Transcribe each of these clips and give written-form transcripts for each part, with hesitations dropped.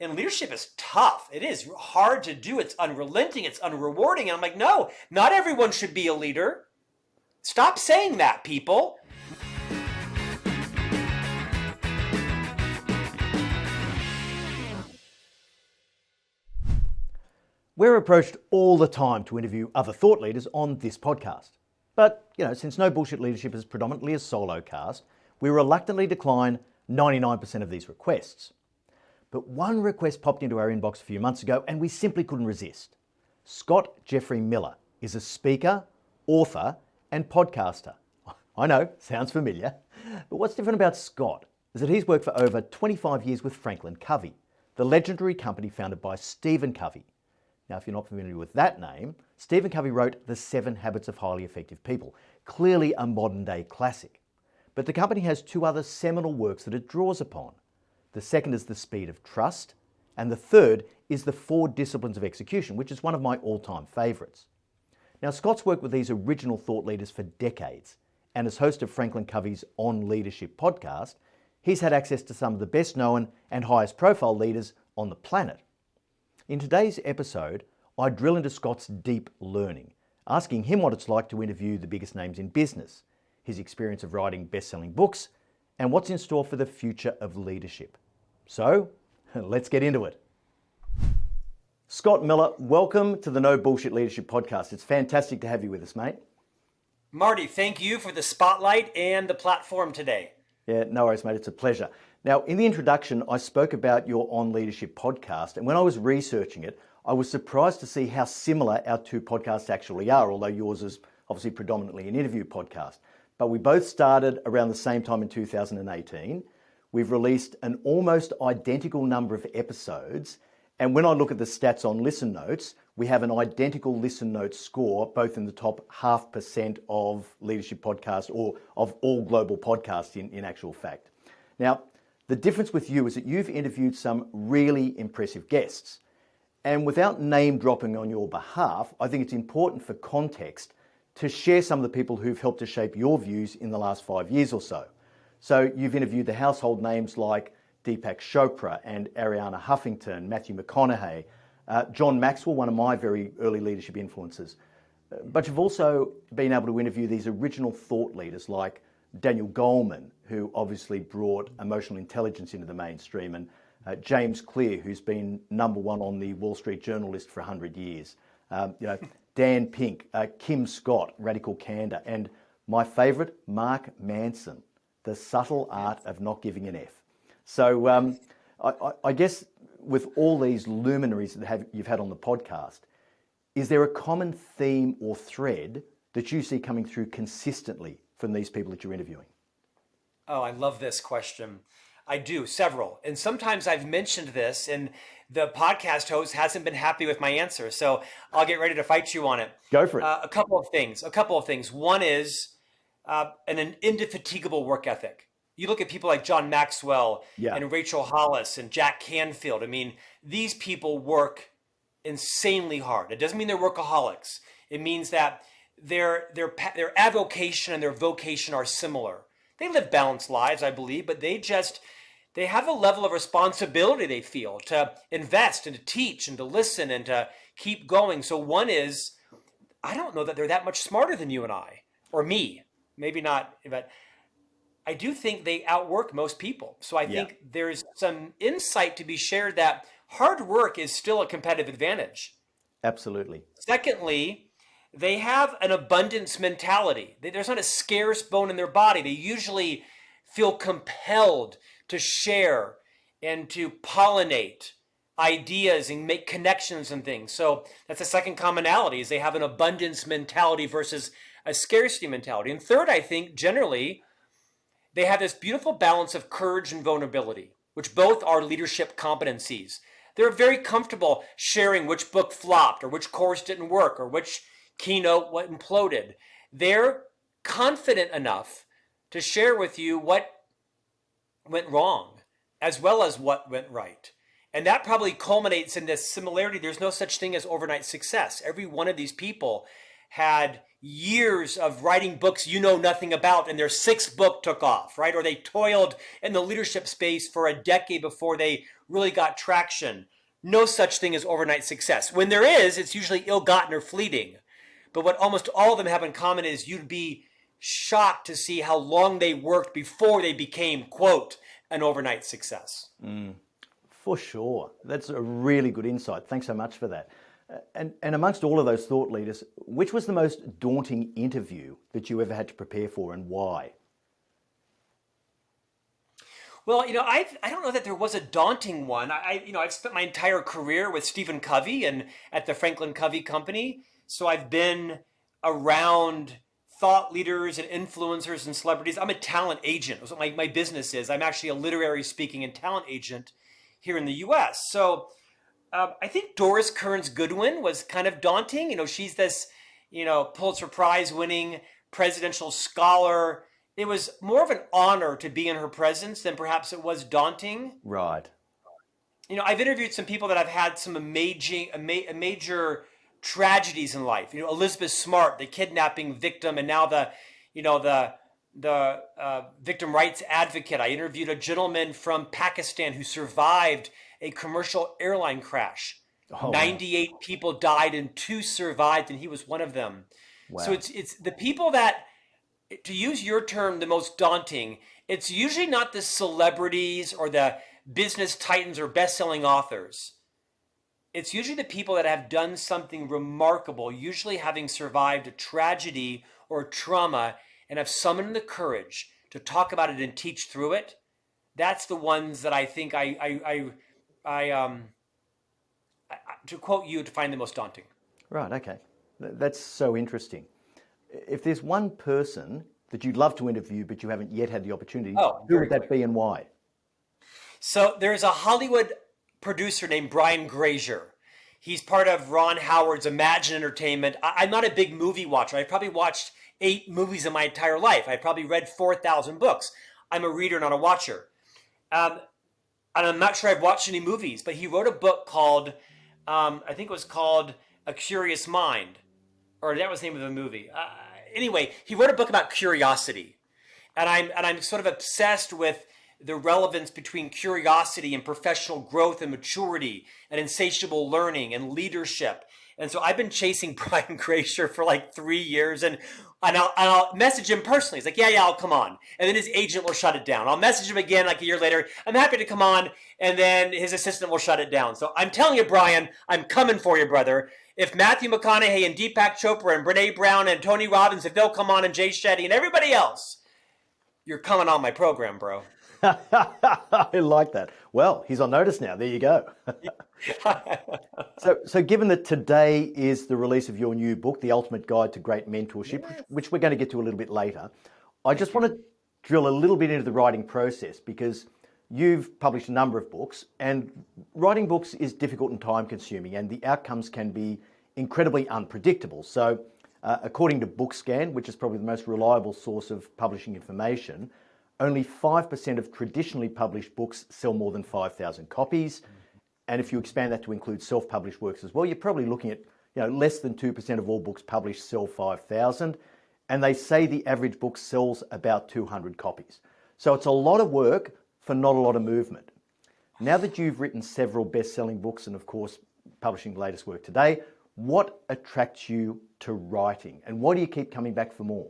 And leadership is tough. It is hard to do. It's unrelenting. It's unrewarding. And I'm like, no, not everyone should be a leader. Stop saying that, people. We're approached all the time to interview other thought leaders on this podcast. But, since No Bullshit Leadership is predominantly a solo cast, we reluctantly decline 99% of these requests. But one request popped into our inbox a few months ago and we simply couldn't resist. Scott Jeffrey Miller is a speaker, author, and podcaster. I know, sounds familiar. But what's different about Scott is that he's worked for over 25 years with FranklinCovey, the legendary company founded by Stephen Covey. Now, if you're not familiar with that name, Stephen Covey wrote The 7 Habits of Highly Effective People, clearly a modern day classic. But the company has 2 other seminal works that it draws upon. The second is The Speed of Trust, and the third is The 4 Disciplines of Execution, which is one of my all-time favourites. Now, Scott's worked with these original thought leaders for decades, and as host of Franklin Covey's On Leadership podcast, he's had access to some of the best known and highest profile leaders on the planet. In today's episode, I drill into Scott's deep learning, asking him what it's like to interview the biggest names in business, his experience of writing best-selling books, and what's in store for the future of leadership. So, let's get into it. Scott Miller, welcome to the No Bullshit Leadership Podcast. It's fantastic to have you with us, mate. Marty, thank you for the spotlight and the platform today. Yeah, no worries, mate. It's a pleasure. Now, in the introduction, I spoke about your On Leadership podcast, and when I was researching it, I was surprised to see how similar our 2 podcasts actually are, although yours is obviously predominantly an interview podcast. But we both started around the same time in 2018. We've released an almost identical number of episodes, and when I look at the stats on Listen Notes, we have an identical Listen Notes score, both in the top 0.5% of leadership podcasts or of all global podcasts in actual fact. Now, the difference with you is that you've interviewed some really impressive guests. And without name dropping on your behalf, I think it's important for context to share some of the people who've helped to shape your views in the last 5 years or so. So you've interviewed the household names like Deepak Chopra and Arianna Huffington, Matthew McConaughey, John Maxwell, one of my very early leadership influences. But you've also been able to interview these original thought leaders like Daniel Goleman, who obviously brought emotional intelligence into the mainstream, and James Clear, who's been #1 on the Wall Street Journal list for 100 years. Dan Pink, Kim Scott, Radical Candor, and my favourite, Mark Manson, The Subtle Art of Not Giving an F. So I guess with all these luminaries that you've had on the podcast, is there a common theme or thread that you see coming through consistently from these people that you're interviewing? Oh, I love this question. I do, several. And sometimes I've mentioned this and the podcast host hasn't been happy with my answer. So I'll get ready to fight you on it. Go for it. A couple of things. One is an indefatigable work ethic. You look at people like John Maxwell and Rachel Hollis and Jack Canfield. I mean, these people work insanely hard. It doesn't mean they're workaholics. It means that their avocation and their vocation are similar. They live balanced lives, I believe, but they have a level of responsibility they feel to invest and to teach and to listen and to keep going. So one is, I don't know that they're that much smarter than you and I, or me, maybe not, but I do think they outwork most people. So I think there's some insight to be shared that hard work is still a competitive advantage. Absolutely. Secondly, they have an abundance mentality. There's not a scarce bone in their body. They usually feel compelled to share and to pollinate ideas and make connections and things. So that's the second commonality, is they have an abundance mentality versus a scarcity mentality. And third, I think generally they have this beautiful balance of courage and vulnerability, which both are leadership competencies. They're very comfortable sharing which book flopped or which course didn't work or which keynote what imploded. They're confident enough to share with you what went wrong as well as what went right. And that probably culminates in this similarity. There's no such thing as overnight success. Every one of these people had years of writing books you know nothing about, and their sixth book took off, right? Or they toiled in the leadership space for a decade before they really got traction. No such thing as overnight success. When there is, it's usually ill-gotten or fleeting. But what almost all of them have in common is you'd be shocked to see how long they worked before they became, quote, an overnight success. For sure. That's a really good insight. Thanks so much for that. And amongst all of those thought leaders, which was the most daunting interview that you ever had to prepare for, and why? Well, I don't know that there was a daunting one. I've spent my entire career with Stephen Covey and at the FranklinCovey company. So I've been around thought leaders and influencers and celebrities. I'm a talent agent. That's what my business is. I'm actually a literary speaking and talent agent here in the US. So I think Doris Kearns Goodwin was kind of daunting. She's this, Pulitzer Prize winning presidential scholar. It was more of an honor to be in her presence than perhaps it was daunting. Right. I've interviewed some people that have had some major tragedies in life. Elizabeth Smart, the kidnapping victim, and now the victim rights advocate. I interviewed a gentleman from Pakistan who survived a commercial airline crash. 98 people died and 2 survived, and he was one of them. Wow. So it's the people that, to use your term, the most daunting. It's usually not the celebrities or the business titans or best-selling authors. It's usually the people that have done something remarkable, usually having survived a tragedy or trauma, and have summoned the courage to talk about it and teach through it. That's the ones that I think to quote you, to find the most daunting. Right. Okay. That's so interesting. If there's one person that you'd love to interview but you haven't yet had the opportunity, who would that be and why? So there's a Hollywood producer named Brian Grazer. He's part of Ron Howard's Imagine Entertainment. I'm not a big movie watcher. I've probably watched 8 movies in my entire life. I've probably read 4,000 books. I'm a reader, not a watcher. And I'm not sure I've watched any movies, but he wrote a book called, I think it was called A Curious Mind, or that was the name of the movie. Anyway, he wrote a book about curiosity. And I'm sort of obsessed with the relevance between curiosity and professional growth and maturity and insatiable learning and leadership. And so I've been chasing Brian Grazer for like 3 years, and I'll message him personally. He's like, yeah, I'll come on. And then his agent will shut it down. I'll message him again like a year later. I'm happy to come on. And then his assistant will shut it down. So I'm telling you, Brian, I'm coming for you, brother. If Matthew McConaughey and Deepak Chopra and Brene Brown and Tony Robbins, if they'll come on, and Jay Shetty and everybody else, you're coming on my program, bro. I like that. Well, he's on notice now. There you go. So given that today is the release of your new book, The Ultimate Guide to Great Mentorship, yes, which we're going to get to a little bit later, I just want to drill a little bit into the writing process, because you've published a number of books, and writing books is difficult and time consuming, and the outcomes can be incredibly unpredictable. So according to BookScan, which is probably the most reliable source of publishing information, only 5% of traditionally published books sell more than 5,000 copies. And if you expand that to include self-published works as well, you're probably looking at less than 2% of all books published sell 5,000. And they say the average book sells about 200 copies. So it's a lot of work for not a lot of movement. Now that you've written several best-selling books and, of course, publishing the latest work today, what attracts you to writing? And why do you keep coming back for more?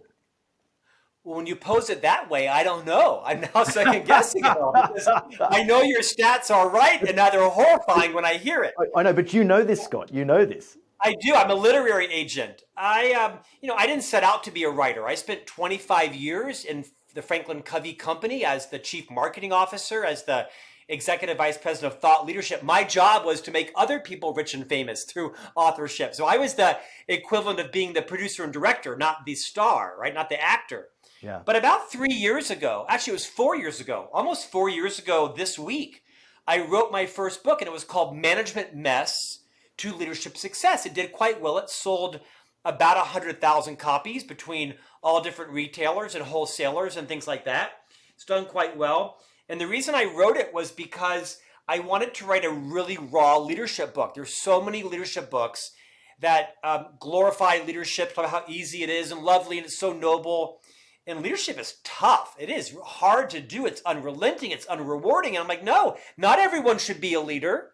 Well, when you pose it that way, I don't know. I'm now second guessing it all, because I know your stats are right, and now they're horrifying when I hear it. I know, but you know this, Scott. You know this. I do. I'm a literary agent. I didn't set out to be a writer. I spent 25 years in the FranklinCovey company as the chief marketing officer, as the executive vice president of thought leadership. My job was to make other people rich and famous through authorship. So I was the equivalent of being the producer and director, not the star, right? Not the actor. Yeah. But about 3 years ago, actually it was 4 years ago, almost 4 years ago this week, I wrote my first book, and it was called Management Mess to Leadership Success. It did quite well. It sold about 100,000 copies between all different retailers and wholesalers and things like that. It's done quite well. And the reason I wrote it was because I wanted to write a really raw leadership book. There's so many leadership books, that glorify leadership, talk about how easy it is and lovely and it's so noble. And leadership is tough. It is hard to do. It's unrelenting. It's unrewarding. And I'm like, no, not everyone should be a leader.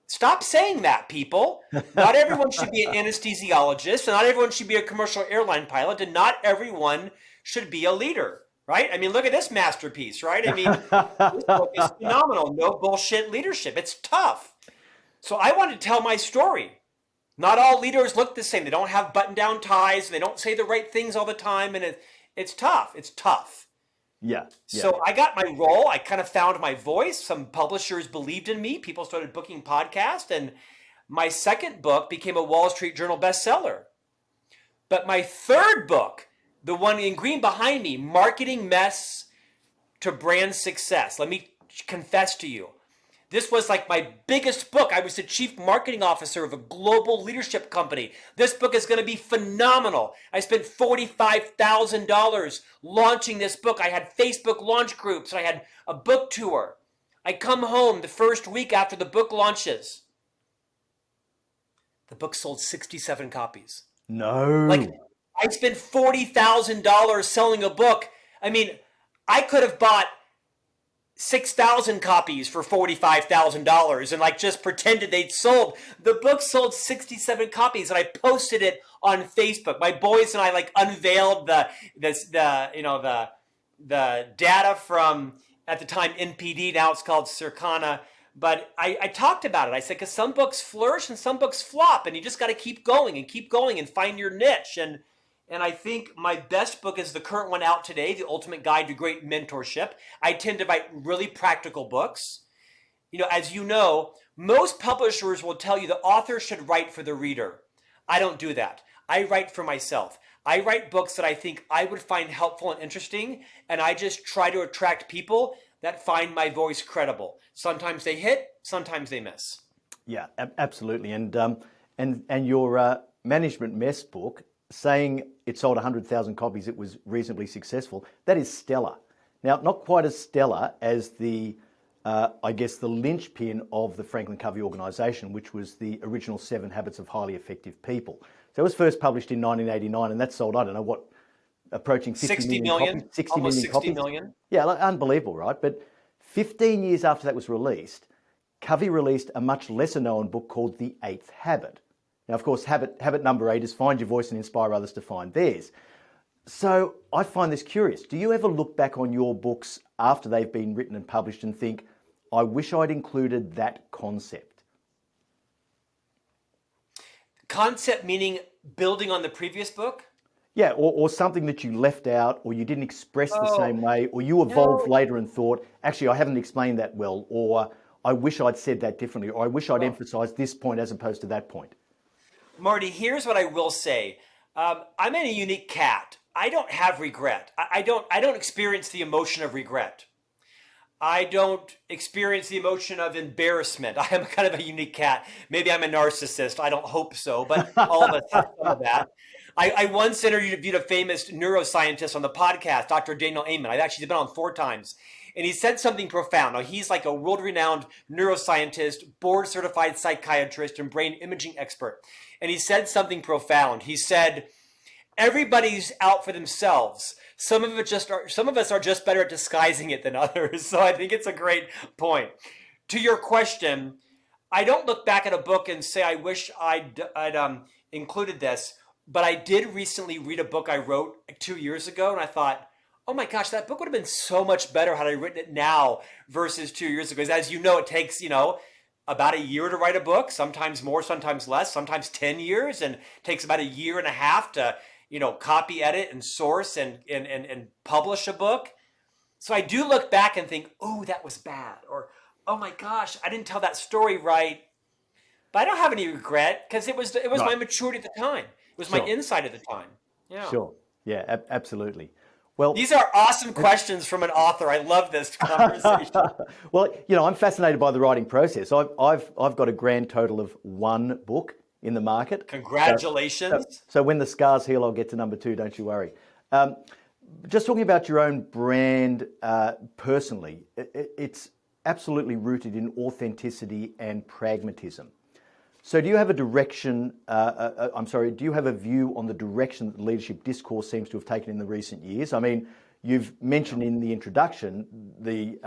Stop saying that, people. Not everyone should be an anesthesiologist, and not everyone should be a commercial airline pilot, and not everyone should be a leader, right? I mean, look at this masterpiece, right? I mean, this book is phenomenal. No bullshit leadership. It's tough. So I wanted to tell my story. Not all leaders look the same. They don't have button-down ties, and they don't say the right things all the time, and it's tough. It's tough. Yeah. So I got my role. I kind of found my voice. Some publishers believed in me. People started booking podcasts. And my second book became a Wall Street Journal bestseller. But my third book, the one in green behind me, Marketing Mess to Brand Success. Let me confess to you. This was like my biggest book. I was the chief marketing officer of a global leadership company. This book is going to be phenomenal. I spent $45,000 launching this book. I had Facebook launch groups. I had a book tour. I come home the first week after the book launches. The book sold 67 copies. No. Like, I spent $40,000 selling a book. I mean, I could have bought 6,000 copies for $45,000 and like just pretended they'd sold. The book sold 67 copies and I posted it on Facebook. My boys and I like unveiled the data from, at the time, NPD, now it's called Circana. But I talked about it. I said, because some books flourish and some books flop, and you just got to keep going and find your niche. And I think my best book is the current one out today, The Ultimate Guide to Great Mentorship. I tend to write really practical books. You know, as you know, most publishers will tell you the author should write for the reader. I don't do that. I write for myself. I write books that I think I would find helpful and interesting, and I just try to attract people that find my voice credible. Sometimes they hit, sometimes they miss. Yeah, absolutely. And your Management Mess book, saying it sold 100,000 copies, it was reasonably successful, that is stellar. Now, not quite as stellar as the, I guess, the linchpin of the FranklinCovey organisation, which was the original 7 Habits of Highly Effective People. So it was first published in 1989, and that sold, I don't know what, approaching 60 million copies. 60 almost million 60 copies. million. Yeah, unbelievable, right? But 15 years after that was released, Covey released a much lesser known book called The 8th Habit. Now, of course, habit number 8 is find your voice and inspire others to find theirs. So I find this curious. Do you ever look back on your books after they've been written and published and think, I wish I'd included that concept? Concept meaning building on the previous book? Yeah, or something that you left out, or you didn't express the same way, or you evolved later and thought, actually, I haven't explained that well, or I wish I'd said that differently, or I wish I'd emphasized this point as opposed to that point. Marty, here's what I will say. I'm in a unique cat. I don't have regret. I don't experience the emotion of regret. I don't experience the emotion of embarrassment. I am kind of a unique cat. Maybe I'm a narcissist. I don't hope so, but all of us have some of that. I once interviewed a famous neuroscientist on the podcast, Dr. Daniel Amen. I've actually been on 4 times. And he said something profound. Now, he's like a world-renowned neuroscientist, board-certified psychiatrist, and brain imaging expert. And he said something profound. He said, everybody's out for themselves. Some of us are just better at disguising it than others. So I think it's a great point. To your question, I don't look back at a book and say, I wish I'd included this. But I did recently read a book I wrote 2 years ago, and I thought, oh my gosh, that book would have been so much better had I written it now versus 2 years ago. Because as you know, it takes, about a year to write a book, sometimes more, sometimes less, sometimes 10 years, and it takes about a year and a half to, copy, edit, and source and publish a book. So I do look back and think, oh, that was bad. Or, oh my gosh, I didn't tell that story right. But I don't have any regret because it was right. My maturity at the time. It was my insight at the time. Yeah. Sure. Yeah, absolutely. Well, these are awesome questions from an author. I love this conversation. Well, I'm fascinated by the writing process. I've got a grand total of 1 book in the market. Congratulations. So when the scars heal, I'll get to number 2. Don't you worry. Just talking about your own brand personally, it's absolutely rooted in authenticity and pragmatism. So do you have a direction, do you have a view on the direction that leadership discourse seems to have taken in the recent years? I mean, you've mentioned in the introduction the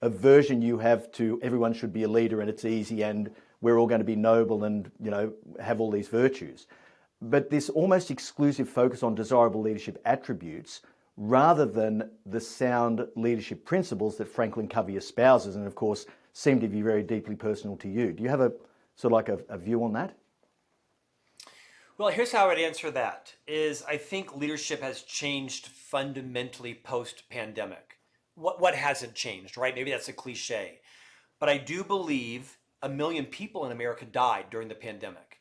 aversion you have to everyone should be a leader and it's easy and we're all going to be noble and, have all these virtues. But this almost exclusive focus on desirable leadership attributes rather than the sound leadership principles that FranklinCovey espouses and, of course, seem to be very deeply personal to you. Do you have a view on that? Well, here's how I'd answer that, is I think leadership has changed fundamentally post-pandemic. What hasn't changed, right? Maybe that's a cliche. But I do believe 1 million people in America died during the pandemic.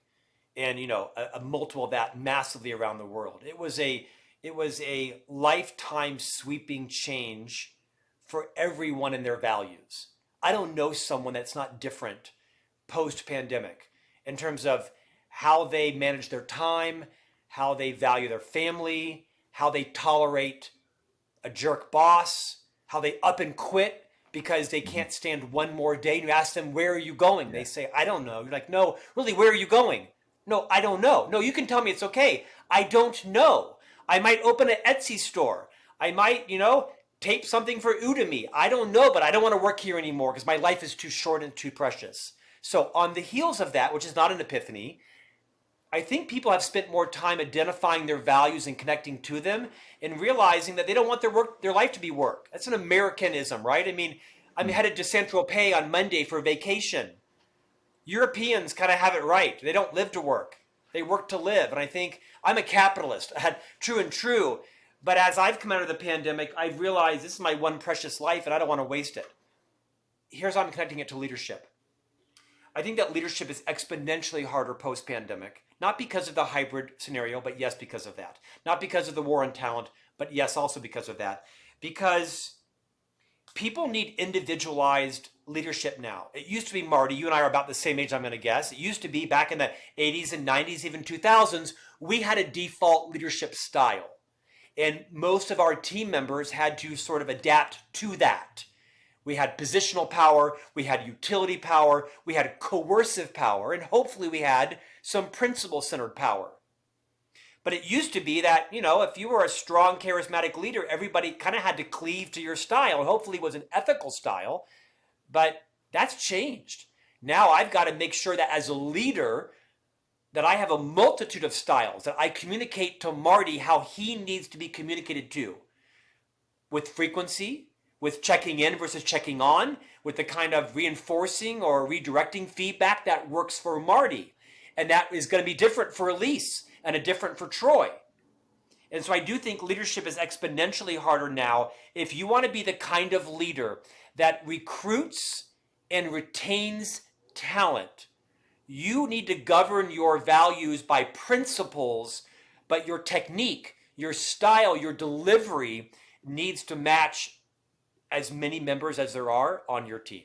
And, a multiple of that massively around the world. It was a lifetime sweeping change for everyone in their values. I don't know someone that's not different post-pandemic in terms of how they manage their time, how they value their family, how they tolerate a jerk boss, how they up and quit because they can't stand one more day. And you ask them, where are you going? They say, I don't know. You're like, no, really, where are you going? No, I don't know. No, you can tell me it's okay. I don't know. I might open an Etsy store. I might, tape something for Udemy. I don't know, but I don't want to work here anymore because my life is too short and too precious. So on the heels of that, which is not an epiphany, I think people have spent more time identifying their values and connecting to them and realizing that they don't want their life to be work. That's an Americanism, right? I mean, I'm headed to Saint-Tropez on Monday for vacation. Europeans kind of have it right. They don't live to work. They work to live. And I think I'm a capitalist. True. But as I've come out of the pandemic, I've realized this is my one precious life and I don't want to waste it. Here's how I'm connecting it to leadership. I think that leadership is exponentially harder post-pandemic, not because of the hybrid scenario, but yes, because of that. Not because of the war on talent, but yes, also because of that. Because people need individualized leadership now. It used to be, Marty, you and I are about the same age, I'm going to guess. It used to be back in the 80s and 90s, even 2000s, we had a default leadership style. And most of our team members had to sort of adapt to that. We had positional power, we had utility power, we had coercive power, and hopefully we had some principle-centered power. But it used to be that, if you were a strong, charismatic leader, everybody kind of had to cleave to your style, and hopefully it was an ethical style. But that's changed. Now I've got to make sure that as a leader, that I have a multitude of styles, that I communicate to Marty how he needs to be communicated to, with frequency, with checking in versus checking on, with the kind of reinforcing or redirecting feedback that works for Marty. And that is going to be different for Elise and different for Troy. And so I do think leadership is exponentially harder now. If you want to be the kind of leader that recruits and retains talent, you need to govern your values by principles, but your technique, your style, your delivery needs to match as many members as there are on your team.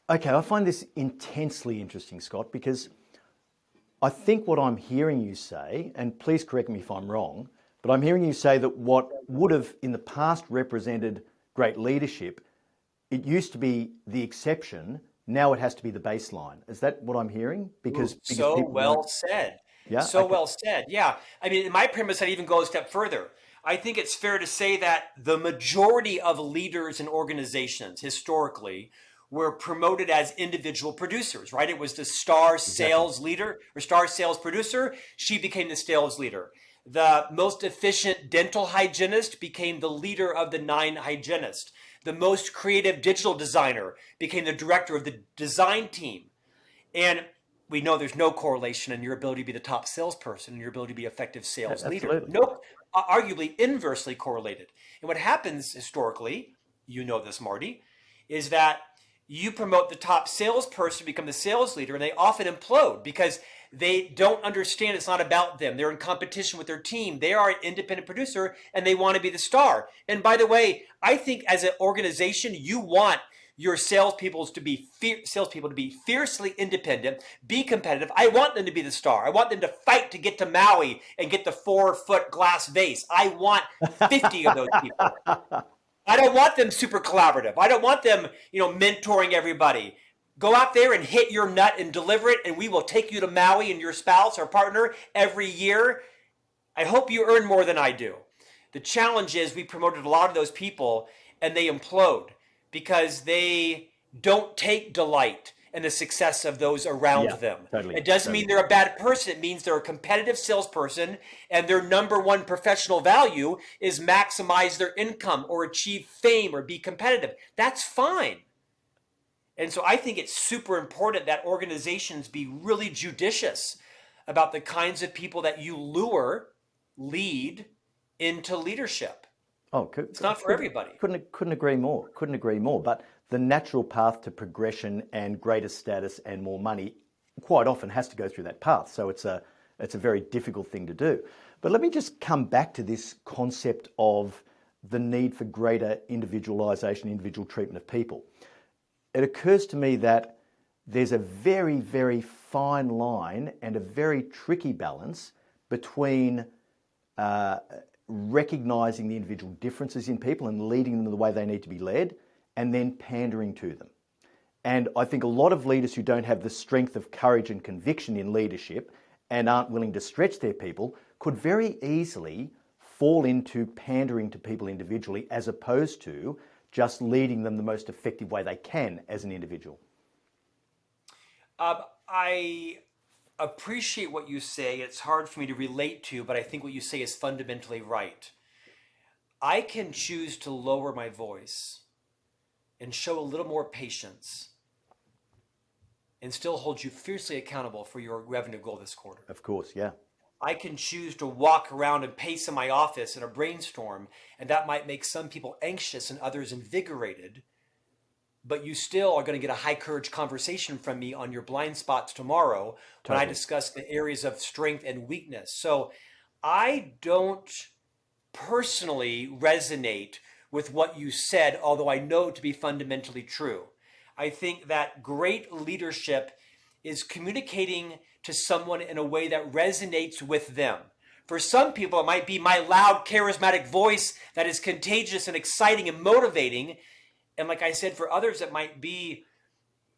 Okay, I find this intensely interesting, Scott, because I think what I'm hearing you say, and please correct me if I'm wrong, but I'm hearing you say that what would have in the past represented great leadership, it used to be the exception, now it has to be the baseline. Is that what I'm hearing? Because so well said. Yeah. So well said. Yeah. I mean, in my premise, I'd even go a step further. I think it's fair to say that the majority of leaders in organizations historically were promoted as individual producers, right? It was the star sales leader or star sales producer. She became the sales leader. The most efficient dental hygienist became the leader of the 9 hygienists. The most creative digital designer became the director of the design team. And we know there's no correlation in your ability to be the top salesperson and your ability to be an effective sales leader. No, arguably inversely correlated. And what happens historically, you know this, Marty, is that you promote the top salesperson to become the sales leader, and they often implode because they don't understand it's not about them. They're in competition with their team. They are an independent producer, and they want to be the star. And by the way, I think as an organization, you want your salespeople to be fiercely independent, be competitive. I want them to be the star. I want them to fight to get to Maui and get the 4-foot glass vase. I want 50 of those people. I don't want them super collaborative. I don't want them, mentoring everybody. Go out there and hit your nut and deliver it, and we will take you to Maui and your spouse or partner every year. I hope you earn more than I do. The challenge is we promoted a lot of those people and they implode because they don't take delight in the success of those around them. Totally, It doesn't mean they're a bad person. It means they're a competitive salesperson and their number one professional value is maximize their income or achieve fame or be competitive. That's fine. And so I think it's super important that organizations be really judicious about the kinds of people that you lead into leadership. It's not for everybody. Couldn't agree more. Couldn't agree more. But the natural path to progression and greater status and more money quite often has to go through that path. So it's a very difficult thing to do. But let me just come back to this concept of the need for greater individualization, individual treatment of people. It occurs to me that there's a very, very fine line and a very tricky balance between recognizing the individual differences in people and leading them the way they need to be led, and then pandering to them. And I think a lot of leaders who don't have the strength of courage and conviction in leadership and aren't willing to stretch their people could very easily fall into pandering to people individually as opposed to just leading them the most effective way they can as an individual. I appreciate what you say. It's hard for me to relate to, but I think what you say is fundamentally right. I can choose to lower my voice and show a little more patience and still hold you fiercely accountable for your revenue goal this quarter. Of course, yeah. I can choose to walk around and pace in my office in a brainstorm, and that might make some people anxious and others invigorated, but you still are going to get a high courage conversation from me on your blind spots tomorrow when I discuss the areas of strength and weakness. So I don't personally resonate with what you said, although I know it to be fundamentally true. I think that great leadership is communicating to someone in a way that resonates with them. For some people, it might be my loud, charismatic voice that is contagious and exciting and motivating. And like I said, for others, it might be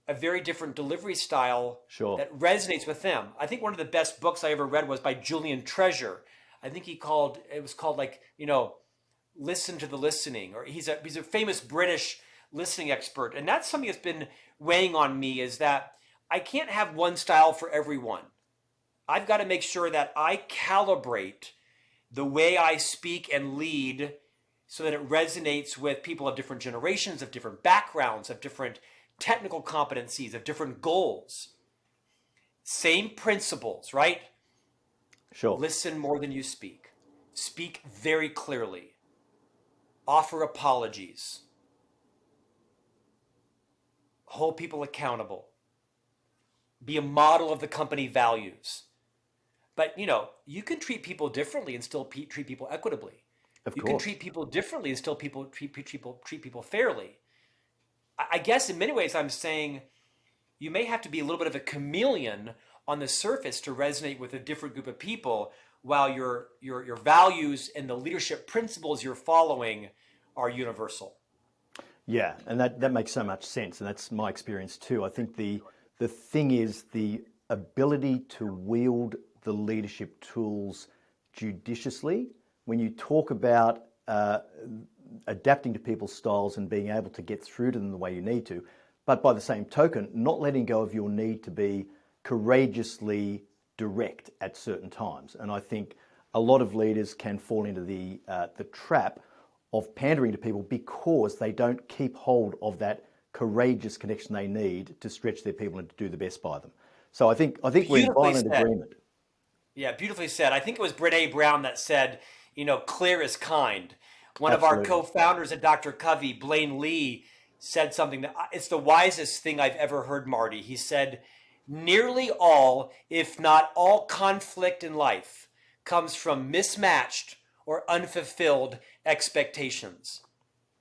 a very different delivery style that resonates with them. I think one of the best books I ever read was by Julian Treasure. I think it was called Listen to the Listening, or he's a famous British listening expert. And that's something that's been weighing on me, is that I can't have one style for everyone. I've got to make sure that I calibrate the way I speak and lead so that it resonates with people of different generations, of different backgrounds, of different technical competencies, of different goals. Same principles, right? Sure. Listen more than you speak. Speak very clearly. Offer apologies. Hold people accountable. Be a model of the company values. But, you can treat people differently and still treat people equitably. You can treat people differently and still treat people fairly. I guess in many ways I'm saying you may have to be a little bit of a chameleon on the surface to resonate with a different group of people, while your values and the leadership principles you're following are universal. Yeah, and that makes so much sense, and that's my experience too. I think the thing is the ability to wield the leadership tools judiciously. When you talk about adapting to people's styles and being able to get through to them the way you need to, but by the same token, not letting go of your need to be courageously direct at certain times. And I think a lot of leaders can fall into the trap of pandering to people because they don't keep hold of that courageous connection they need to stretch their people and to do the best by them. So I think we're in violent agreement. Yeah, beautifully said. I think it was Brene Brown that said, clear is kind. One of our co-founders at Dr. Covey, Blaine Lee, said something that it's the wisest thing I've ever heard, Marty. He said, nearly all, if not all conflict in life comes from mismatched or unfulfilled expectations.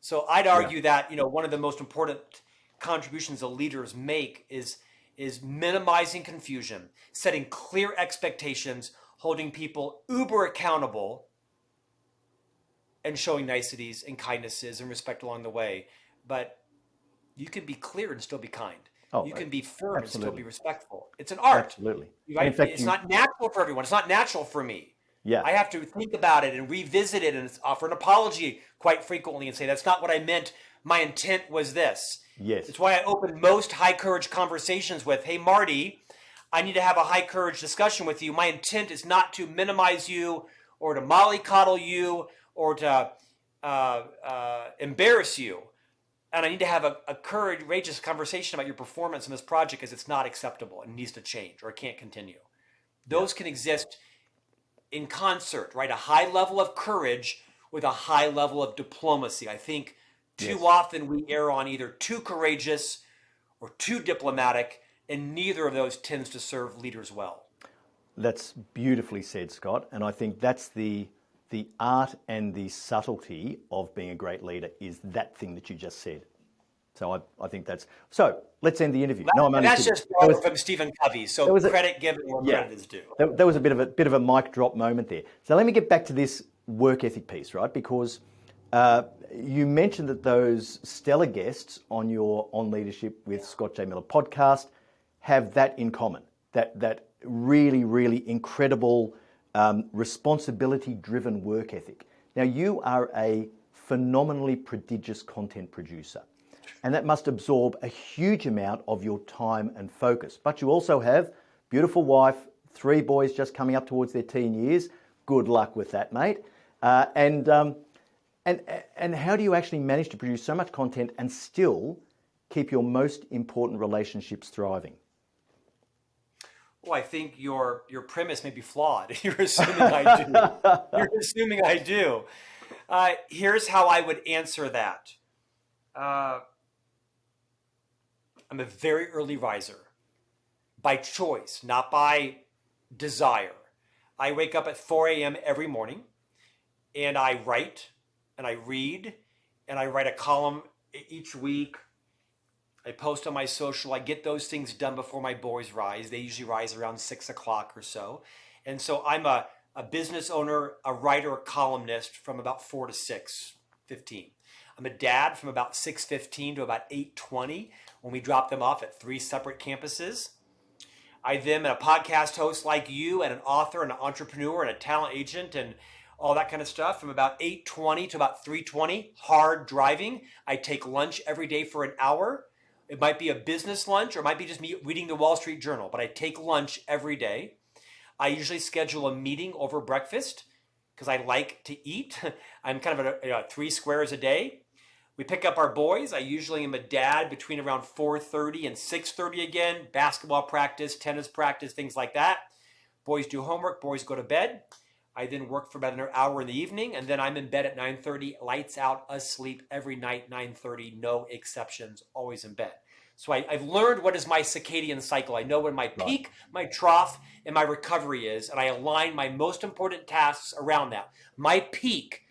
So I'd argue that, one of the most important contributions that leaders make is minimizing confusion, setting clear expectations, holding people uber accountable, and showing niceties and kindnesses and respect along the way. But you can be clear and still be kind. Oh, You can be firm and still be absolutely. respectful. It's an art. Absolutely. And in Right? fact, It's not natural for everyone. It's not natural for me. yeah, I have to think about it and revisit it and offer an apology quite frequently and say, that's not what I meant. My intent was this. yes, It's why I open most high courage conversations with, hey, Marty, I need to have a high courage discussion with you. My intent is not to minimize you or to mollycoddle you or to embarrass you. And I need to have a courageous conversation about your performance in this project because it's not acceptable and needs to change or it can't continue. Those can exist in concert, right? A high level of courage with a high level of diplomacy. I think too often we err on either too courageous or too diplomatic, and neither of those tends to serve leaders well. That's beautifully said, Scott. And I think that's the art and the subtlety of being a great leader is that thing that you just said. So I think that's... So let's end the interview. No, I'm only That's kidding. just from Stephen Covey. So credit given where credit is due. There was a bit of a mic drop moment there. So let me get back to this work ethic piece, right? Because you mentioned that those stellar guests on your On Leadership with Scott J. Miller podcast have that in common. That really, really incredible responsibility-driven work ethic. Now, you are a phenomenally prodigious content producer, and that must absorb a huge amount of your time and focus. But you also have beautiful wife, 3 boys just coming up towards their teen years. Good luck with that, mate. And how do you actually manage to produce so much content and still keep your most important relationships thriving? Well, I think your premise may be flawed. You're assuming I do. You're assuming I do. Here's how I would answer that. I'm a very early riser by choice, not by desire. I wake up at 4 a.m. every morning and I write and I read and I write a column each week. I post on my social. I get those things done before my boys rise. They usually rise around 6 o'clock or so. And so I'm a business owner, a writer, a columnist from about 4 to 6:15. I'm a dad from about 6:15 to about 8:20 when we drop them off at 3 separate campuses. I then am a podcast host like you and an author and an entrepreneur and a talent agent and all that kind of stuff from about 8:20 to about 3:20, hard driving. I take lunch every day for an hour. It might be a business lunch or it might be just me reading the Wall Street Journal, but I take lunch every day. I usually schedule a meeting over breakfast because I like to eat. I'm kind of 3 squares a day. We pick up our boys. I usually am a dad between around 4:30 and 6:30 again, basketball practice, tennis practice, things like that. Boys do homework, boys go to bed. I then work for about an hour in the evening, and then I'm in bed at 9:30, lights out, asleep every night, 9:30, no exceptions, always in bed. So I've learned what is my circadian cycle. I know when my peak, my trough, and my recovery is, and I align my most important tasks around that. My peak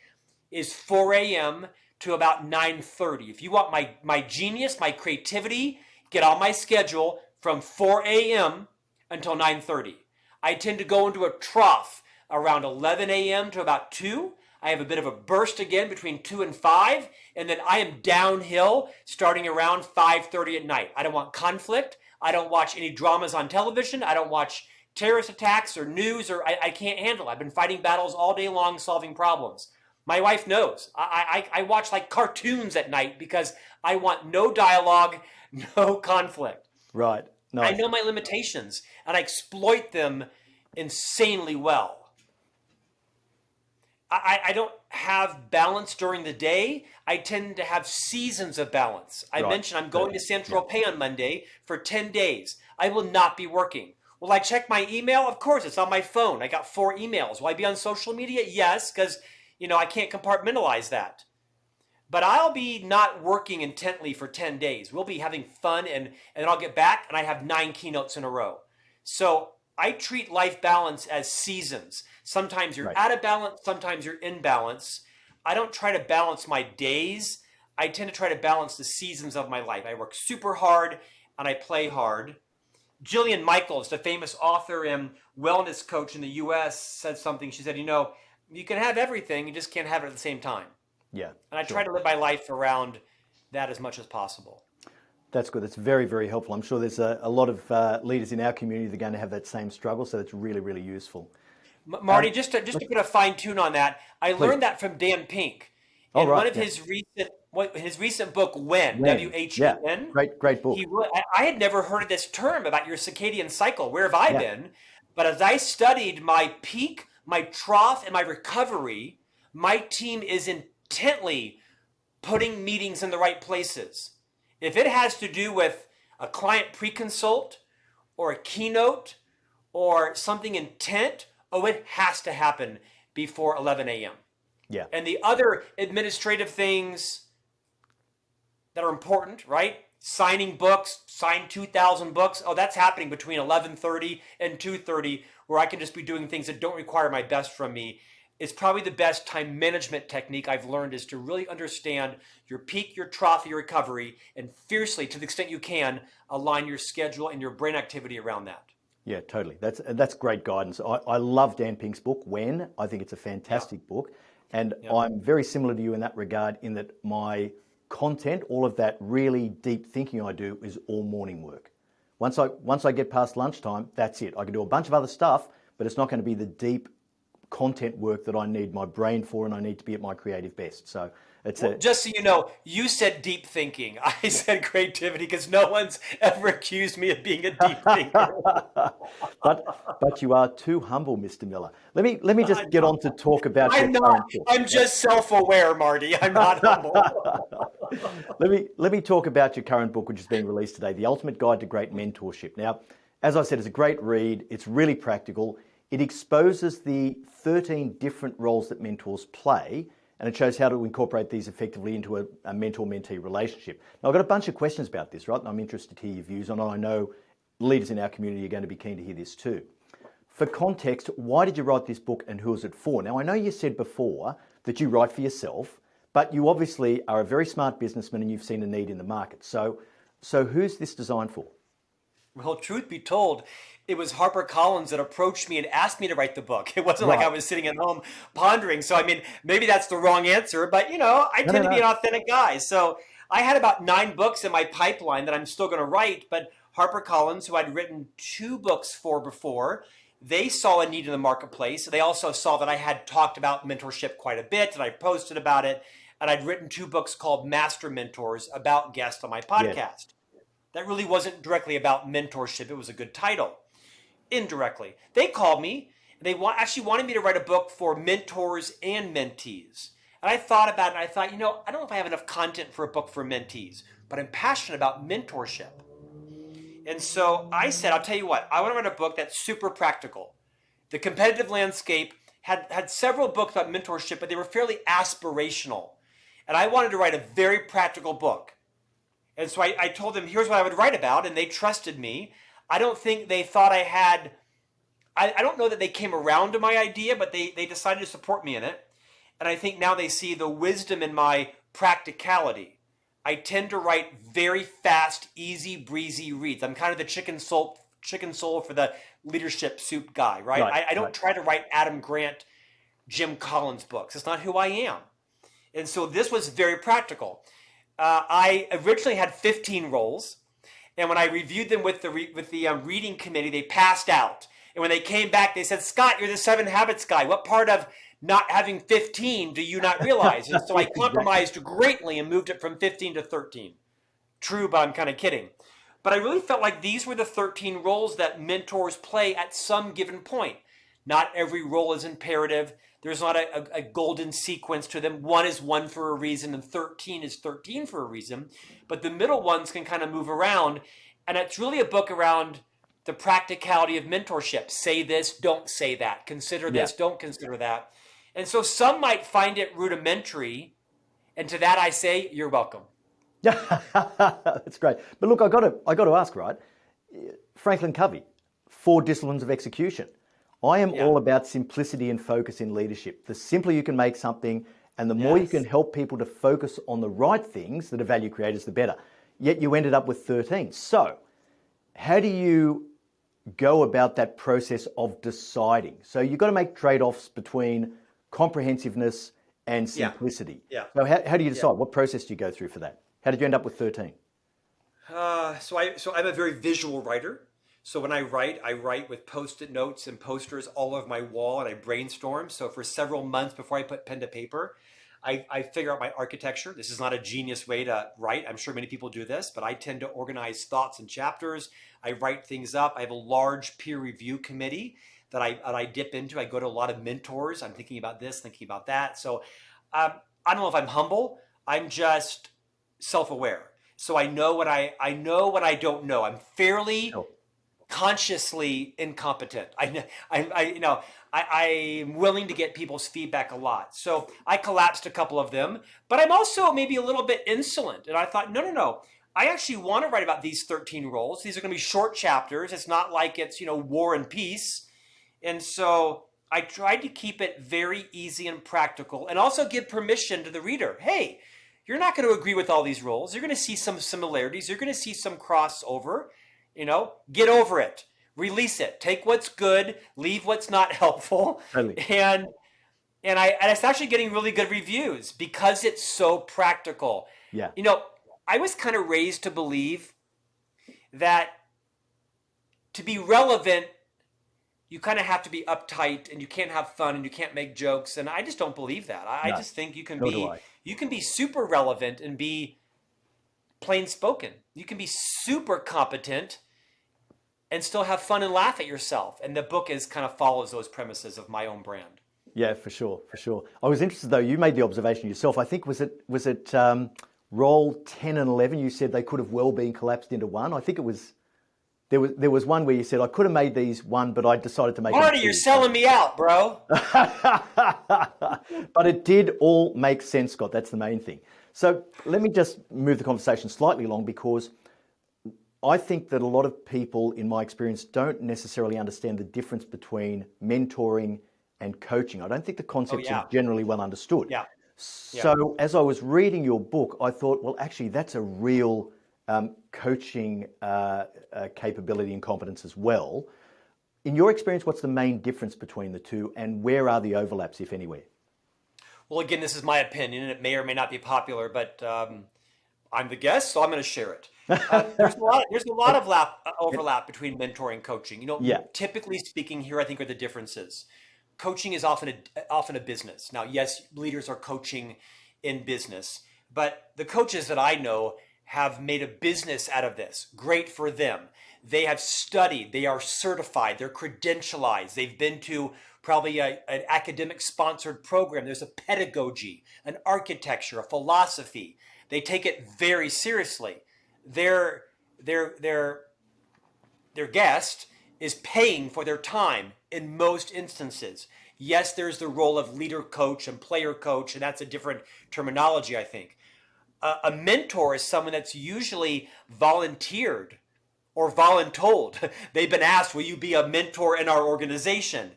is 4 a.m. to about 9:30. If you want my genius, my creativity, get on my schedule from 4 a.m. until 9:30. I tend to go into a trough around 11 a.m. to about 2. I have a bit of a burst again between 2 and 5, and then I am downhill starting around 5:30 at night. I don't want conflict. I don't watch any dramas on television. I don't watch terrorist attacks or news, or I can't handle it. I've been fighting battles all day long, solving problems. My wife knows. I watch like cartoons at night because I want no dialogue, no conflict. Right. Nice. I know my limitations, and I exploit them insanely well. I don't have balance during the day. I tend to have seasons of balance. I mentioned I'm going to Central Pay on Monday for 10 days. I will not be working. Will I check my email? Of course, it's on my phone. I got 4 emails. Will I be on social media? Yes, because I can't compartmentalize that. But I'll be not working intently for 10 days. We'll be having fun, and then I'll get back, and I have 9 keynotes in a row. So I treat life balance as seasons. Sometimes you're out of balance, sometimes you're in balance. I don't try to balance my days. I tend to try to balance the seasons of my life. I work super hard and I play hard. Jillian Michaels, the famous author and wellness coach in the US, said something. She said, you can have everything, you just can't have it at the same time. Yeah. And I try to live my life around that as much as possible. That's good. That's very, very helpful. I'm sure there's a lot of leaders in our community that are going to have that same struggle. So that's really, really useful. Marty, just to put a fine tune on that, I Please. learned that from Dan Pink Oh, in right. one of his recent book, When, W-H-E-N. Yeah. Great book. I had never heard of this term about your circadian cycle. Where have I Yeah. been? But as I studied my peak, my trough, and my recovery, my team is intently putting meetings in the right places. If it has to do with a client pre-consult or a keynote or something intent, it has to happen before 11 a.m. Yeah. And the other administrative things that are important, right? Signing books, sign 2,000 books. Oh, that's happening between 11:30 and 2:30, where I can just be doing things that don't require my best from me. It's probably the best time management technique I've learned, is to really understand your peak, your trough, your recovery, and fiercely, to the extent you can, align your schedule and your brain activity around that. Yeah, totally. That's great guidance. I love Dan Pink's book, When. I think it's a fantastic book. And I'm very similar to you in that regard, in that my content, all of that really deep thinking I do, is all morning work. Once I get past lunchtime, that's it. I can do a bunch of other stuff, but it's not going to be the deep content work that I need my brain for, and I need to be at my creative best. So it's just so you know, you said deep thinking. I said creativity, because no one's ever accused me of being a deep thinker. but you are too humble, Mr. Miller. Let me just get on to talk about your current book. I'm just self-aware, Marty. I'm not humble. Let me talk about your current book, which is being released today, The Ultimate Guide to Great Mentorship. Now, as I said, it's a great read. It's really practical. It exposes the 13 different roles that mentors play, and it shows how to incorporate these effectively into a mentor-mentee relationship. Now, I've got a bunch of questions about this, right? And I'm interested to hear your views on it. I know leaders in our community are going to be keen to hear this too. For context, why did you write this book, and who is it for? Now, I know you said before that you write for yourself, but you obviously are a very smart businessman and you've seen a need in the market. So who's this designed for? Well, truth be told, it was HarperCollins that approached me and asked me to write the book. It wasn't like I was sitting at home pondering. So, I mean, maybe that's the wrong answer, but I tend to be an authentic guy. So I had about 9 books in my pipeline that I'm still going to write, but HarperCollins, who I'd written 2 books for before, they saw a need in the marketplace. They also saw that I had talked about mentorship quite a bit, and I posted about it, and I'd written 2 books called Master Mentors about guests on my podcast. Yes. That really wasn't directly about mentorship. It was a good title. Indirectly. They called me. They actually wanted me to write a book for mentors and mentees. And I thought about it, and I thought, I don't know if I have enough content for a book for mentees, but I'm passionate about mentorship. And so I said, I'll tell you what, I want to write a book that's super practical. The competitive landscape had several books about mentorship, but they were fairly aspirational. And I wanted to write a very practical book. And so I told them, here's what I would write about, and they trusted me. I don't think they thought I had, I don't know that they came around to my idea, but they decided to support me in it. And I think now they see the wisdom in my practicality. I tend to write very fast, easy, breezy reads. I'm kind of the chicken soul for the leadership soup guy, right? I don't try to write Adam Grant, Jim Collins books. It's not who I am. And so this was very practical. I originally had 15 roles, and when I reviewed them with the reading committee, they passed out. And when they came back, they said, "Scott, you're the 7 Habits guy. What part of not having 15 do you not realize?" And so I compromised greatly and moved it from 15 to 13. True, but I'm kind of kidding. But I really felt like these were the 13 roles that mentors play at some given point. Not every role is imperative. There's not a golden sequence to them. 1 is 1 for a reason, and 13 is 13 for a reason. But the middle ones can kind of move around. And it's really a book around the practicality of mentorship. Say this, don't say that. Consider this, don't consider that. And so some might find it rudimentary. And to that I say, you're welcome. That's great. But look, I got to ask, right? FranklinCovey, 4 disciplines of execution. I am all about simplicity and focus in leadership. The simpler you can make something, and the more you can help people to focus on the right things that are value creators, the better. Yet you ended up with 13. So how do you go about that process of deciding? So you've got to make trade-offs between comprehensiveness and simplicity. So how do you decide? What process do you go through for that? How did you end up with 13? So I'm a very visual writer. So when I write with post-it notes and posters all over my wall, and I brainstorm. So for several months before I put pen to paper, I figure out my architecture. This is not a genius way to write. I'm sure many people do this, but I tend to organize thoughts in chapters. I write things up. I have a large peer review committee that I dip into. I go to a lot of mentors. I'm thinking about this, thinking about that. So I don't know if I'm humble. I'm just self-aware. So I know I know what I don't know. I'm fairly Sure. consciously incompetent. I'm willing to get people's feedback a lot. So I collapsed a couple of them, but I'm also maybe a little bit insolent. And I thought, no. I actually want to write about these 13 roles. These are going to be short chapters. It's not like it's, war and peace. And so I tried to keep it very easy and practical and also give permission to the reader. Hey, you're not going to agree with all these roles. You're going to see some similarities. You're going to see some crossover. Get over it. Release it. Take what's good. Leave what's not helpful. Totally. And it's actually getting really good reviews because it's so practical. Yeah. I was kind of raised to believe that to be relevant, you kind of have to be uptight and you can't have fun and you can't make jokes. And I just don't believe that. I just think you can be super relevant and be plain spoken. You can be super competent and still have fun and laugh at yourself. And the book kind of follows those premises of my own brand. Yeah, for sure. I was interested though, you made the observation yourself. I think was it role 10 and 11, you said they could have well been collapsed into one. I think it was there was one where you said I could have made these one, but I decided to make Marty, you're selling me out, bro. But it did all make sense, Scott. That's the main thing. So let me just move the conversation slightly along, because I think that a lot of people, in my experience, don't necessarily understand the difference between mentoring and coaching. I don't think the concepts are generally well understood. Yeah. So as I was reading your book, I thought, well, actually, that's a real coaching capability and competence as well. In your experience, what's the main difference between the two, and where are the overlaps, if anywhere? Well, again, this is my opinion, and it may or may not be popular, but I'm the guest, so I'm going to share it. There's a lot of overlap between mentoring and coaching. Typically speaking, here I think are the differences. Coaching is often a business. Now, yes, leaders are coaching in business, but the coaches that I know have made a business out of this. Great for them. They have studied, they are certified, they're credentialized, they've been to probably an academic sponsored program. There's a pedagogy, an architecture, a philosophy. They take it very seriously. Their guest is paying for their time in most instances. Yes, there's the role of leader coach and player coach, and that's a different terminology, I think. A mentor is someone that's usually volunteered or voluntold. They've been asked, will you be a mentor in our organization?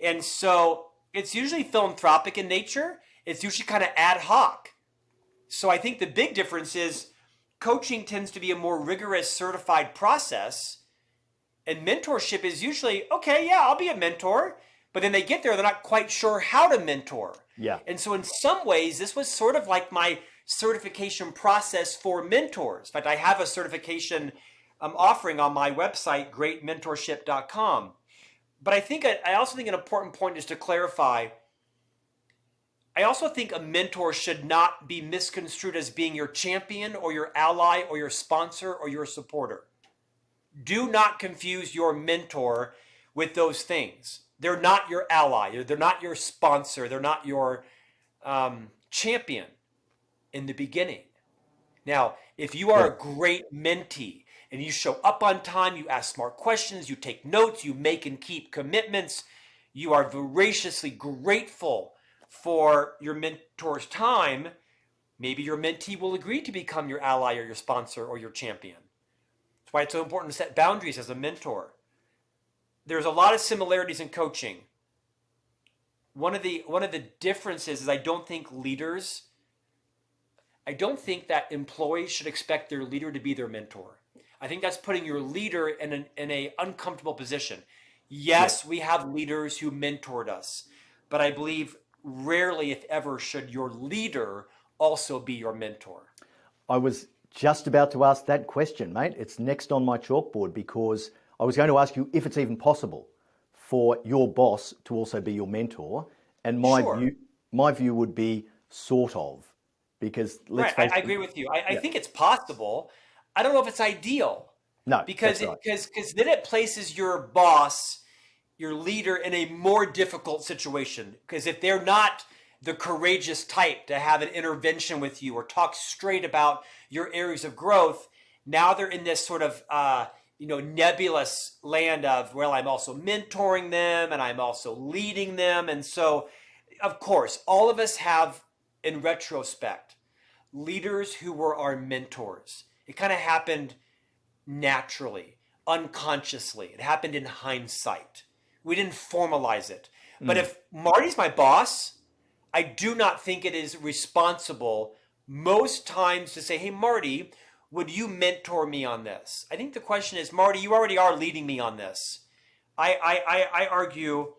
And so it's usually philanthropic in nature. It's usually kind of ad hoc. So I think the big difference is coaching tends to be a more rigorous certified process, and mentorship is usually, okay, yeah, I'll be a mentor, but then they get there, they're not quite sure how to mentor. Yeah. And so in some ways, this was sort of like my certification process for mentors. In fact, I have a certification offering on my website, greatmentorship.com. But I also think an important point is to clarify, I also think a mentor should not be misconstrued as being your champion or your ally or your sponsor or your supporter. Do not confuse your mentor with those things. They're not your ally. They're not your sponsor. They're not your champion in the beginning. Now, if you are a great mentee and you show up on time, you ask smart questions, you take notes, you make and keep commitments, you are voraciously grateful for your mentor's time, maybe your mentee will agree to become your ally or your sponsor or your champion. That's why it's so important to set boundaries as a mentor. There's a lot of similarities in coaching. One of the differences is I don't think that employees should expect their leader to be their mentor. I think that's putting your leader in an uncomfortable position. Yes, we have leaders who mentored us, but I believe rarely, if ever, should your leader also be your mentor. I was just about to ask that question, mate. It's next on my chalkboard because I was going to ask you if it's even possible for your boss to also be your mentor. And Sure. my view would be sort of, because let's Right. face I it. agree with you. I Yeah. think it's possible. I don't know if it's ideal No, because that's right. then it places your boss, your leader, in a more difficult situation. Because if they're not the courageous type to have an intervention with you or talk straight about your areas of growth, now they're in this sort of nebulous land of, well, I'm also mentoring them and I'm also leading them. And so, of course, all of us have, in retrospect, leaders who were our mentors. It kind of happened naturally, unconsciously. It happened in hindsight. We didn't formalize it. But if Marty's my boss, I do not think it is responsible most times to say, hey, Marty, would you mentor me on this? I think the question is, Marty, you already are leading me on this. I argue,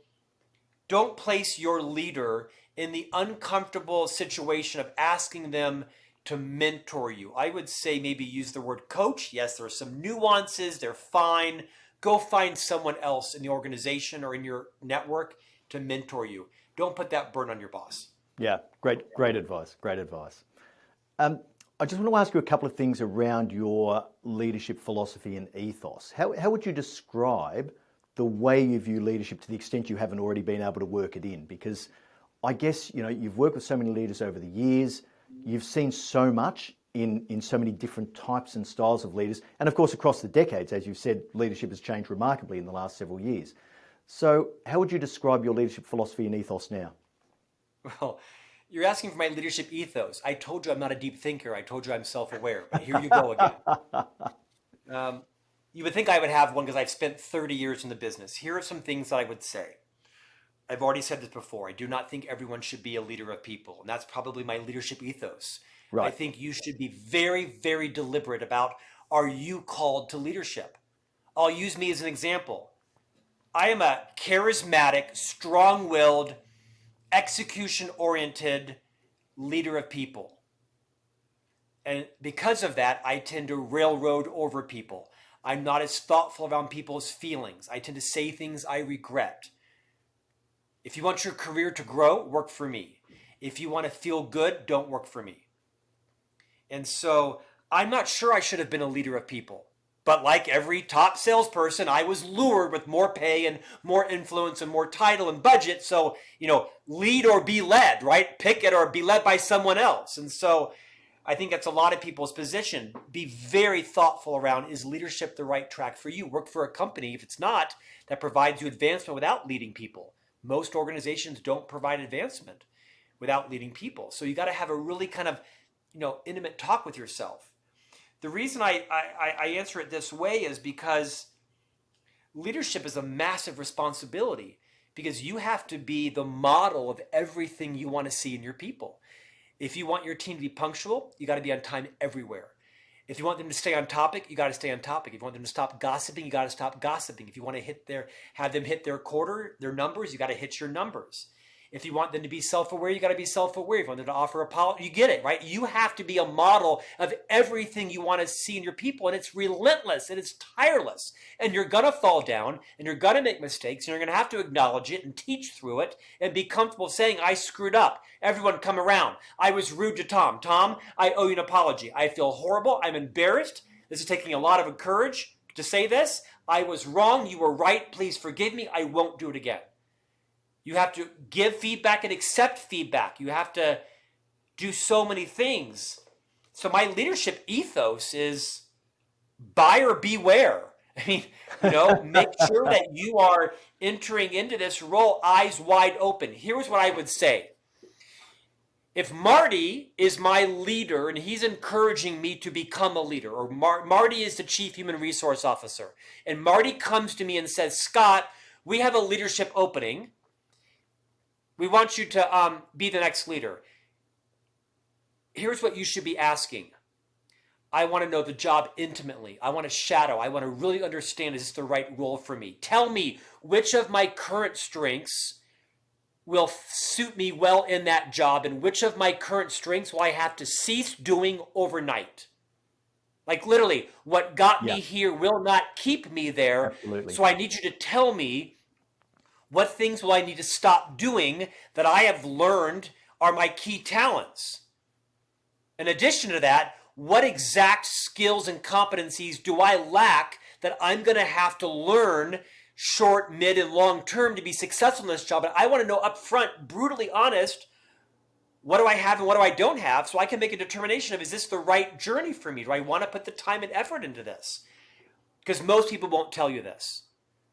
don't place your leader in the uncomfortable situation of asking them to mentor you. I would say maybe use the word coach. Yes, there are some nuances. They're fine. Go find someone else in the organization or in your network to mentor you. Don't put that burden on your boss. Yeah, great advice. Great advice. I just want to ask you a couple of things around your leadership philosophy and ethos. How would you describe the way you view leadership to the extent you haven't already been able to work it in? Because I guess, you've worked with so many leaders over the years. You've seen so much in so many different types and styles of leaders. And of course, across the decades, as you've said, leadership has changed remarkably in the last several years. So how would you describe your leadership philosophy and ethos now? Well, you're asking for my leadership ethos. I told you I'm not a deep thinker. I told you I'm self-aware. But here you go again. You would think I would have one because I've spent 30 years in the business. Here are some things that I would say. I've already said this before. I do not think everyone should be a leader of people. And that's probably my leadership ethos. Right. I think you should be very, very deliberate about, are you called to leadership? I'll use me as an example. I am a charismatic, strong-willed, execution-oriented leader of people. And because of that, I tend to railroad over people. I'm not as thoughtful around people's feelings. I tend to say things I regret. If you want your career to grow, work for me. If you want to feel good, don't work for me. And so I'm not sure I should have been a leader of people. But like every top salesperson, I was lured with more pay and more influence and more title and budget. So, lead or be led, right? Pick it or be led by someone else. And so I think that's a lot of people's position. Be very thoughtful around, is leadership the right track for you? Work for a company, if it's not, that provides you advancement without leading people. Most organizations don't provide advancement without leading people. So you got to have a really kind of, intimate talk with yourself. The reason I answer it this way is because leadership is a massive responsibility, because you have to be the model of everything you want to see in your people. If you want your team to be punctual, you got to be on time everywhere. If you want them to stay on topic, you got to stay on topic. If you want them to stop gossiping, you got to stop gossiping. If you want to have them hit their numbers, you got to hit your numbers. If you want them to be self-aware, you got to be self-aware. If you want them to offer apology, you get it, right? You have to be a model of everything you want to see in your people, and it's relentless and it's tireless. And you're going to fall down and you're going to make mistakes, and you're going to have to acknowledge it and teach through it and be comfortable saying, I screwed up. Everyone come around. I was rude to Tom. Tom, I owe you an apology. I feel horrible. I'm embarrassed. This is taking a lot of courage to say this. I was wrong. You were right. Please forgive me. I won't do it again. You have to give feedback and accept feedback. You have to do so many things. So my leadership ethos is buyer beware. I mean, make sure that you are entering into this role eyes wide open. Here's what I would say. If Marty is my leader and he's encouraging me to become a leader, or Marty is the chief human resource officer, and Marty comes to me and says, Scott, we have a leadership opening. We want you to be the next leader. Here's what you should be asking. I want to know the job intimately. I want to shadow. I want to really understand, is this the right role for me? Tell me which of my current strengths will suit me well in that job, and which of my current strengths will I have to cease doing overnight. Like literally, what got Yeah, me here will not keep me there. absolutely. So I need you to tell me what things will I need to stop doing that I have learned are my key talents. In addition to that, what exact skills and competencies do I lack that I'm going to have to learn short, mid, and long term to be successful in this job? And I want to know up front, brutally honest, what do I have and what do I don't have, so I can make a determination of, is this the right journey for me? Do I want to put the time and effort into this? Because most people won't tell you this.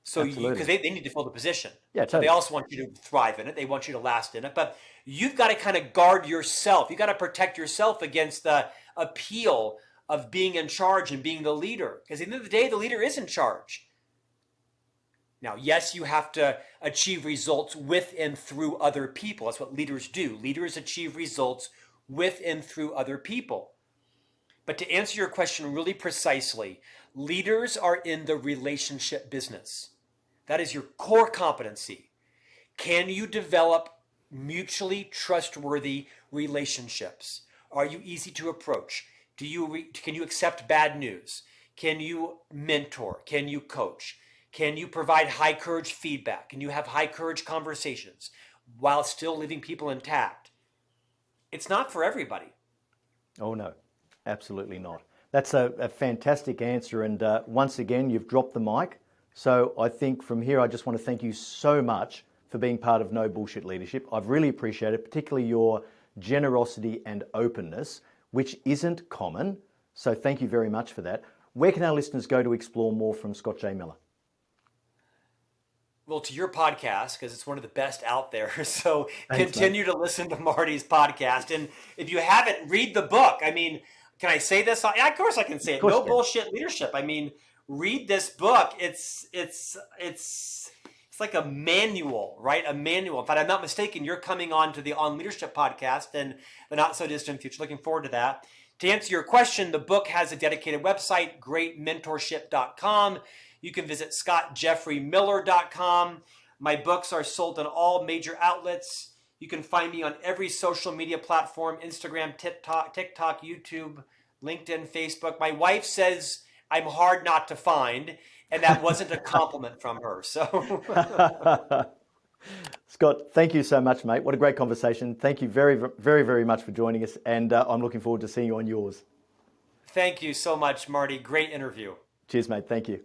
So because they need to fill the position. Yeah, So totally. they also want you to thrive in it. They want you to last in it. But you've got to kind of guard yourself. You've got to protect yourself against the appeal of being in charge and being the leader. Because at the end of the day, the leader is in charge. Now, yes, you have to achieve results with and through other people. That's what leaders do. Leaders achieve results with and through other people. But to answer your question really precisely, leaders are in the relationship business. That is your core competency. Can you develop mutually trustworthy relationships? Are you easy to approach? Can you accept bad news? Can you mentor? Can you coach? Can you provide high courage feedback? Can you have high courage conversations while still leaving people intact? It's not for everybody. Oh, no, absolutely not. That's a fantastic answer. And once again, you've dropped the mic. So I think from here, I just want to thank you so much for being part of No Bullshit Leadership. I've really appreciated, particularly your generosity and openness, which isn't common. So thank you very much for that. Where can our listeners go to explore more from Scott J. Miller? Well, to your podcast, because it's one of the best out there. So Thanks, continue to listen to Marty's podcast. And if you haven't, read the book. I mean, can I say this? Yeah, of course I can say it. No Bullshit Leadership. I mean, read this book. It's like a manual, right? A manual. In fact, I'm not mistaken, you're coming on to the On Leadership podcast in the not so distant future. Looking forward to that. To answer your question, the book has a dedicated website, greatmentorship.com. You can visit scottjeffreymiller.com. My books are sold on all major outlets. You can find me on every social media platform, Instagram, TikTok, YouTube, LinkedIn, Facebook. My wife says I'm hard not to find, and that wasn't a compliment from her. So, Scott, thank you so much, mate. What a great conversation. Thank you very, very, very much for joining us, and I'm looking forward to seeing you on yours. Thank you so much, Marty. Great interview. Cheers, mate. Thank you.